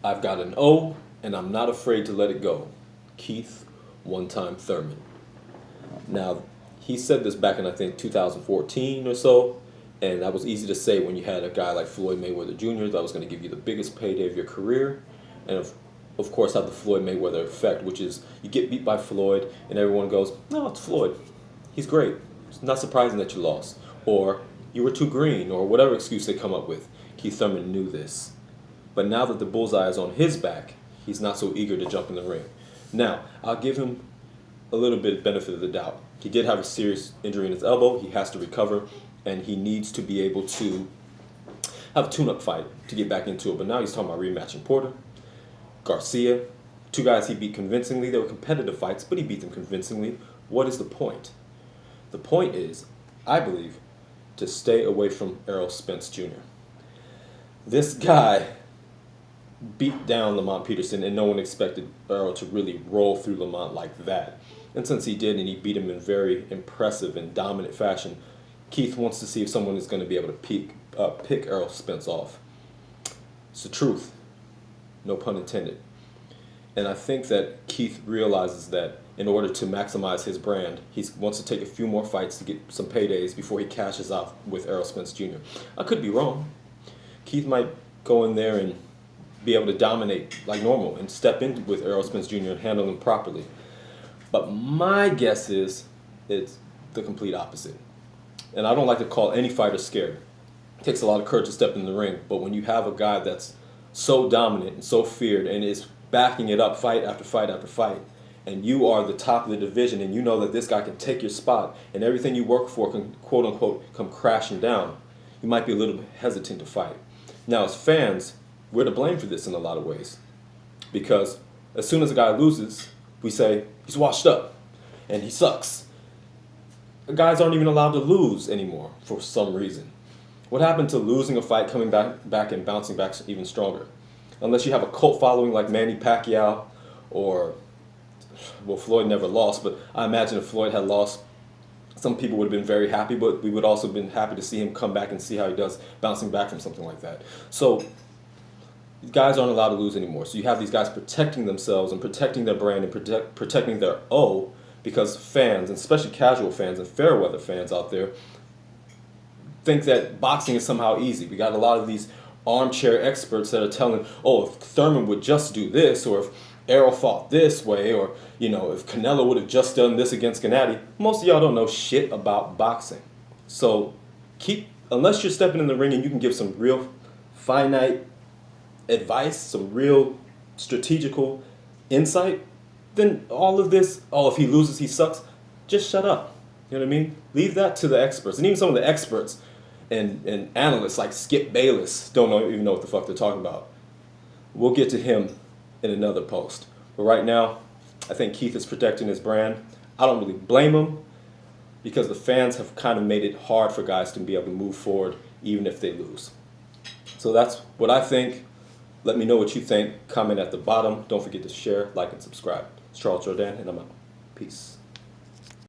I've got an O, and I'm not afraid to let it go. Keith, one-time Thurman. Now, he said this back in, I think, 2014 or so, and that was easy to say when you had a guy like Floyd Mayweather Jr. that was going to give you the biggest payday of your career, and of course have the Floyd Mayweather effect, which is you get beat by Floyd, and everyone goes, no, it's Floyd. He's great. It's not surprising that you lost. Or you were too green, or whatever excuse they come up with. Keith Thurman knew this. But now that the bullseye is on his back, he's not so eager to jump in the ring. Now, I'll give him a little bit of benefit of the doubt. He did have a serious injury in his elbow. He has to recover, and he needs to be able to have a tune-up fight to get back into it. But now he's talking about rematching Porter, Garcia, two guys he beat convincingly. They were competitive fights, but he beat them convincingly. What is the point? The point is, I believe, to stay away from Errol Spence Jr. This guy beat down Lamont Peterson, and no one expected Errol to really roll through Lamont like that. And since he did, and he beat him in very impressive and dominant fashion, Keith wants to see if someone is going to be able to pick Errol Spence off. It's the truth. No pun intended. And I think that Keith realizes that in order to maximize his brand, he wants to take a few more fights to get some paydays before he cashes out with Errol Spence Jr. I could be wrong. Keith might go in there and be able to dominate like normal and step in with Errol Spence Jr. and handle him properly. But my guess is it's the complete opposite. And I don't like to call any fighter scared. It takes a lot of courage to step in the ring, but when you have a guy that's so dominant and so feared and is backing it up fight after fight after fight, and you are the top of the division and you know that this guy can take your spot and everything you work for can quote unquote come crashing down, you might be a little bit hesitant to fight. Now as fans, we're to blame for this in a lot of ways, because as soon as a guy loses, we say he's washed up and he sucks. Guys aren't even allowed to lose anymore for some reason. What happened to losing a fight, coming back and bouncing back even stronger? Unless you have a cult following like Manny Pacquiao, or, well, Floyd never lost, but I imagine if Floyd had lost, some people would have been very happy, but we would also have been happy to see him come back and see how he does bouncing back from something like that. So guys aren't allowed to lose anymore. So you have these guys protecting themselves and protecting their brand and protecting their O, because fans, and especially casual fans and fair weather fans out there, think that boxing is somehow easy. We got a lot of these armchair experts that are telling, oh, if Thurman would just do this, or if Errol fought this way, or, you know, if Canelo would have just done this against Gennady. Most of y'all don't know shit about boxing. So unless you're stepping in the ring and you can give some real finite advice, some real strategical insight, then all of this, oh, if he loses, he sucks, just shut up. You know what I mean? Leave that to the experts. And even some of the experts and analysts like Skip Bayless don't even know what the fuck they're talking about. We'll get to him in another post. But right now, I think Keith is protecting his brand. I don't really blame him, because the fans have kind of made it hard for guys to be able to move forward even if they lose. So that's what I think. Let me know what you think. Comment at the bottom. Don't forget to share, like, and subscribe. It's Charles Jordan, and I'm out. Peace.